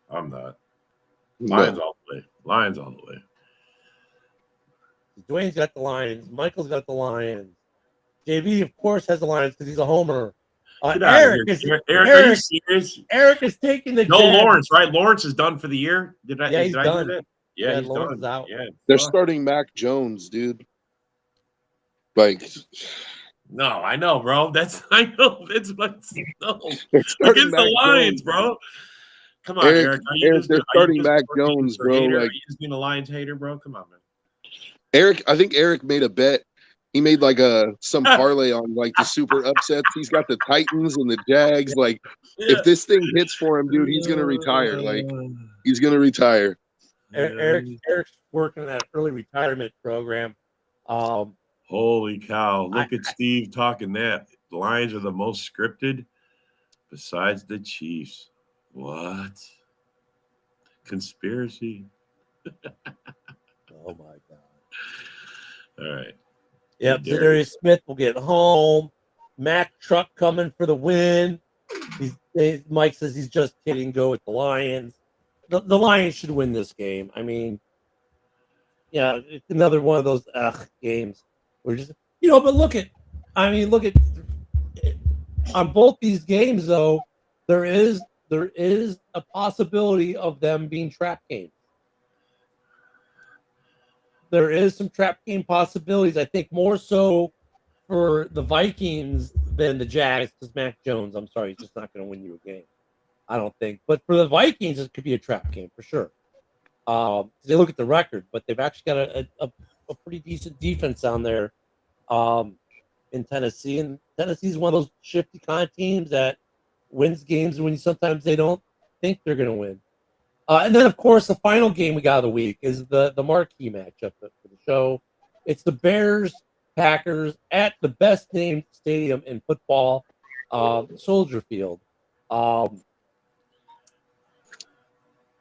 I'm not. Lions all the way. Lions all the way. Dwayne's got the Lions. Michael's got the Lions. JB, of course, has the Lions because he's a homer. Eric, are you serious? Eric is taking the No, Jags. Lawrence, right? Lawrence is done for the year. He's I done. do that? Yeah, he's Lawrence done. is out. Yeah, They're starting Mac Jones, dude. Like, no, I know, bro. I know. It's no. Against starting the Lions, Jones. bro. Come on, Eric, they're starting Mac Jones, bro. Like, Like, are you just being a Lions hater, bro? Come on, man. I think Eric made a bet. He made like some parlay on like the super upsets. He's got the Titans and the Jags. Like, if this thing hits for him, dude, he's gonna retire. Like, he's gonna retire. Eric's working that early retirement program. Holy cow! Look at Steve talking that. The Lions are the most scripted, besides the Chiefs. What? Conspiracy. Oh my god! All right. Yep, Zadarius Smith will get home. Mack Truck coming for the win. Mike says he's just kidding. Go with the Lions. The Lions should win this game. I mean, yeah, it's another one of those games. We're just, but look at on both these games though, there is a possibility of them being trap games. There is some trap game possibilities. I think more so for the Vikings than the Jags, because Mac Jones, I'm sorry, he's just not going to win you a game. I don't think. But for the Vikings, it could be a trap game for sure. They look at the record, but they've actually got a pretty decent defense down there in Tennessee. And Tennessee's one of those shifty kind of teams that wins games when sometimes they don't think they're going to win. And then, of course, the final game we got of the week is the marquee matchup for the show. It's the Bears-Packers at the best-named stadium in football, Soldier Field.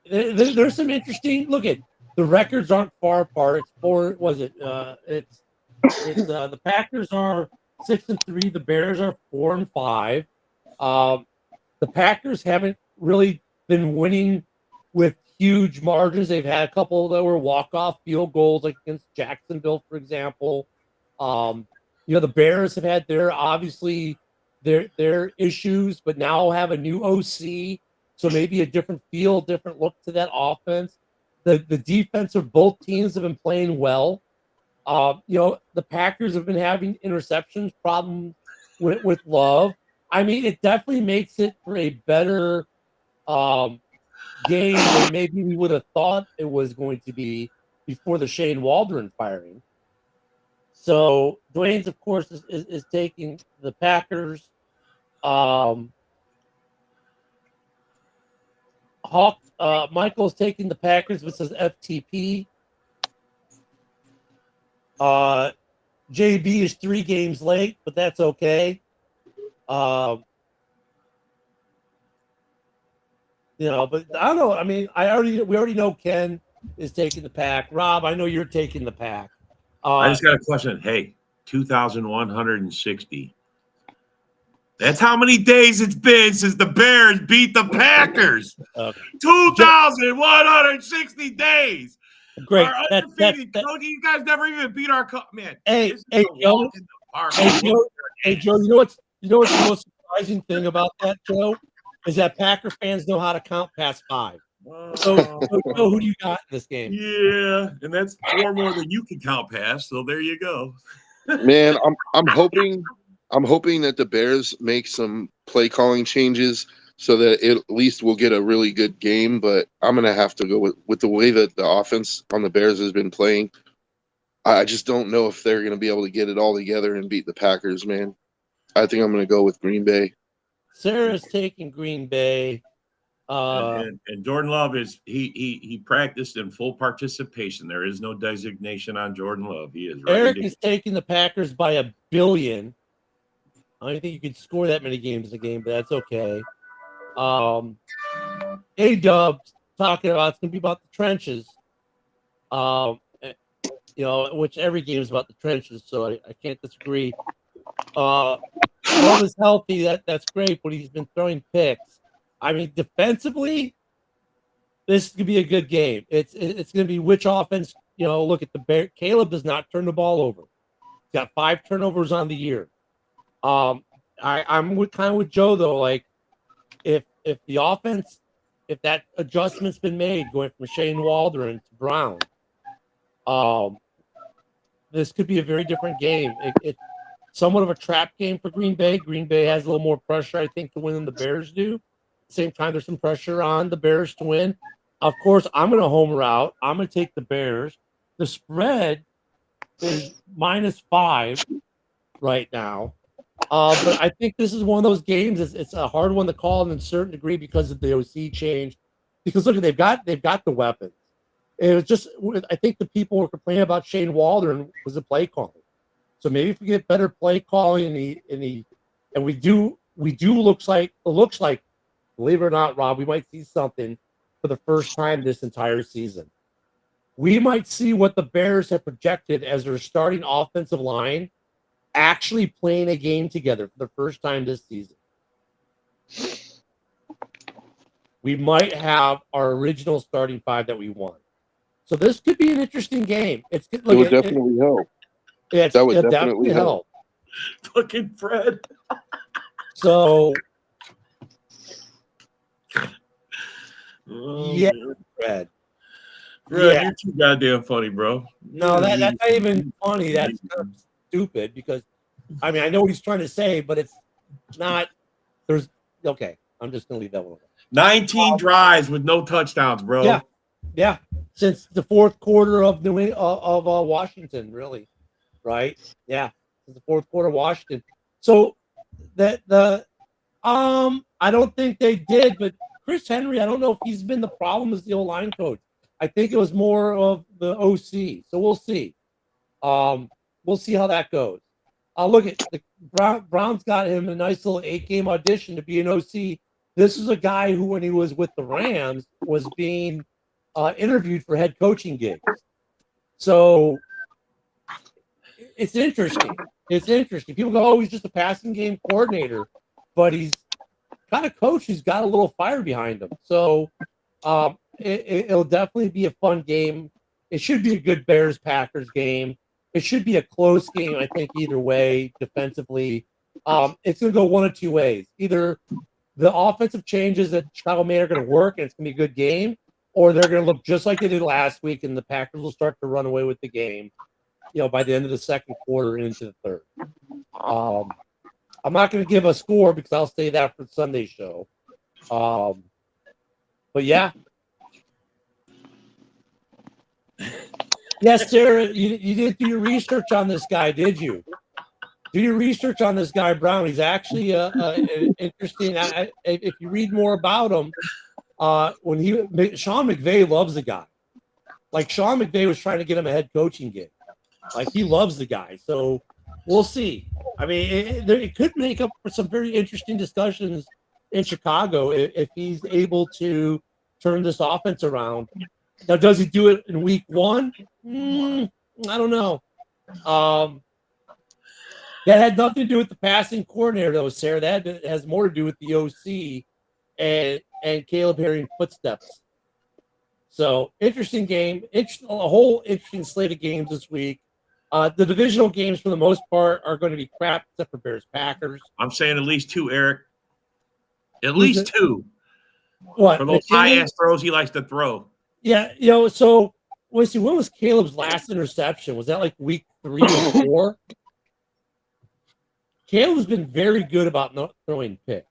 There's some interesting. Look at the records aren't far apart. It's four. Was it? It's the Packers are 6-3. The Bears are 4-5. The Packers haven't really been winning with huge margins. They've had a couple that were walk-off field goals, like against Jacksonville, for example. The Bears have had their issues, but now have a new OC. So maybe a different feel, different look to that offense. The defense of both teams have been playing well. The Packers have been having interceptions problems with Love. I mean, it definitely makes it for a better game than maybe we would have thought it was going to be before the Shane Waldron firing. So Dwayne's, of course, is taking the Packers. Michael's taking the Packers, which says FTP. JB is 3 games late, but that's okay. But I don't know. I mean, we already know Ken is taking the Pack. Rob, I know you're taking the Pack. I just got a question. Hey, 2,160. That's how many days it's been since the Bears beat the Packers. 2,160 days. Great. You guys never even beat our man. Hey, Joe. Joe. You know what's the most surprising thing about that, Joe? Is that Packer fans know how to count past 5. So Joe, who do you got in this game? Yeah, and that's 4 more than you can count past. So there you go. Man, I'm hoping that the Bears make some play calling changes so that at least we'll get a really good game. But I'm going to have to go with the way that the offense on the Bears has been playing. I just don't know if they're going to be able to get it all together and beat the Packers, man. I think I'm going to go with Green Bay. Sarah's taking Green Bay. And Jordan Love he practiced in full participation. There is no designation on Jordan Love. He is Eric is taking the Packers by 1 billion. I don't think you can score that many games in a game, but that's okay. A-Dub's talking about it's going to be about the trenches. Which every game is about the trenches, so I can't disagree. Love is healthy. That's great, but he's been throwing picks. I mean, defensively, this could be a good game. It's going to be which offense. Look at the Bear. Caleb does not turn the ball over. He's got 5 turnovers on the year. I'm kind of with Joe though. Like, if the offense, if that adjustment's been made, going from Shane Waldron to Brown, this could be a very different game. It's somewhat of a trap game for Green Bay. Green Bay has a little more pressure, I think, to win than the Bears do. At the same time, there's some pressure on the Bears to win. Of course, I'm going to homer out. I'm going to take the Bears. The spread is -5 right now. But I think this is one of those games. It's a hard one to call in a certain degree because of the OC change. Because look, they've got the weapons. It was just, I think the people were complaining about Shane Waldron was the play calling. So maybe if we get better play calling and we do looks like, believe it or not, Rob, we might see something for the first time this entire season. we might see what the Bears have projected as their starting offensive line actually playing a game together for the first time this season. We might have our original starting five that we want. So this could be an interesting game. It would definitely help. That would definitely help. Fucking Fred. So, yeah, Fred. Fred, you're too goddamn funny, bro. No, that's not even funny. That's kind of stupid because, I mean, I know what he's trying to say, but it's not. Okay, I'm just going to leave that one alone. 19 drives with no touchdowns, bro. Yeah. Since the fourth quarter of Washington, really, right? Yeah, since the fourth quarter of Washington. So I don't think they did, but Chris Henry, I don't know if he's been the problem as the O-line coach. I think it was more of the OC. So we'll see. We'll see how that goes. Look at the Browns got him a nice little 8-game audition to be an OC. This is a guy who, when he was with the Rams, was being interviewed for head coaching gigs. So it's interesting. It's interesting. People go, oh, he's just a passing game coordinator, but he's got a coach who's got a little fire behind him. So it'll definitely be a fun game. It should be a good Bears-Packers game. It should be a close game, I think, either way, defensively. It's going to go one of two ways. Either the offensive changes that Chicago made are going to work and it's going to be a good game, or they're going to look just like they did last week and the Packers will start to run away with the game, by the end of the second quarter and into the third. I'm not going to give a score because I'll say that for Sunday's show. But yeah. Yes, Sarah, you didn't do your research on this guy, did you? Do your research on this guy, Brown. He's actually interesting. If you read more about him, Sean McVay loves the guy. Like Sean McVay was trying to get him a head coaching gig. Like he loves the guy. So we'll see. I mean, it could make up for some very interesting discussions in Chicago if he's able to turn this offense around. Now, does he do it in week one? I don't know. That had nothing to do with the passing coordinator, though, Sarah. That has more to do with the OC and Caleb hearing footsteps. So, interesting game. A whole interesting slate of games this week. The divisional games, for the most part, are going to be crap, except for Bears-Packers. I'm saying at least two, Eric. At least two. What? For those high-ass throws he likes to throw. Yeah, so when was Caleb's last interception? Was that like week 3 or 4? Caleb's been very good about not throwing picks.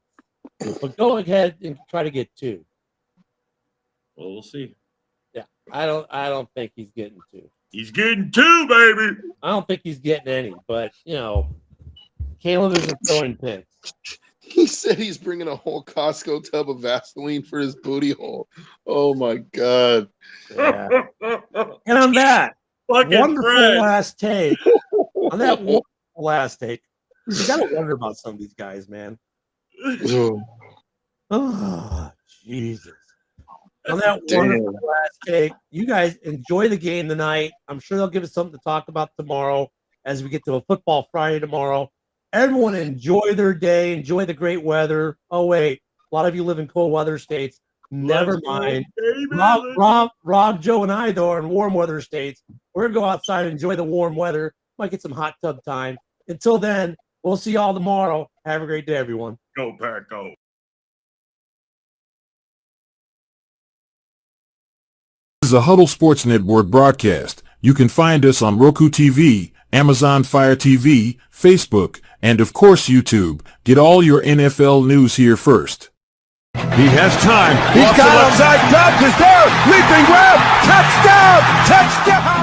But go ahead and try to get 2. Well, we'll see. Yeah, I don't think he's getting 2. He's getting 2, baby. I don't think he's getting any, but Caleb isn't throwing picks. He said he's bringing a whole Costco tub of Vaseline for his booty hole. Oh my God! Yeah. And on that wonderful Fred. last take, you gotta wonder about some of these guys, man. Oh, Jesus! On that wonderful last take, you guys enjoy the game tonight. I'm sure they'll give us something to talk about tomorrow as we get to a Football Friday tomorrow. Everyone enjoy their day. Enjoy the great weather. Oh, wait. A lot of you live in cold weather states. Never mind. Rob, Joe, and I, though, are in warm weather states. We're going to go outside and enjoy the warm weather. Might get some hot tub time. Until then, we'll see y'all tomorrow. Have a great day, everyone. Go, Pack, go. This is a Huddle Sports Network broadcast. You can find us on Roku TV, Amazon Fire TV, Facebook, and of course YouTube. Get all your NFL news here first. He has time. He's got left side. Dobbs is there. Leaping grab. Touchdown. Touchdown.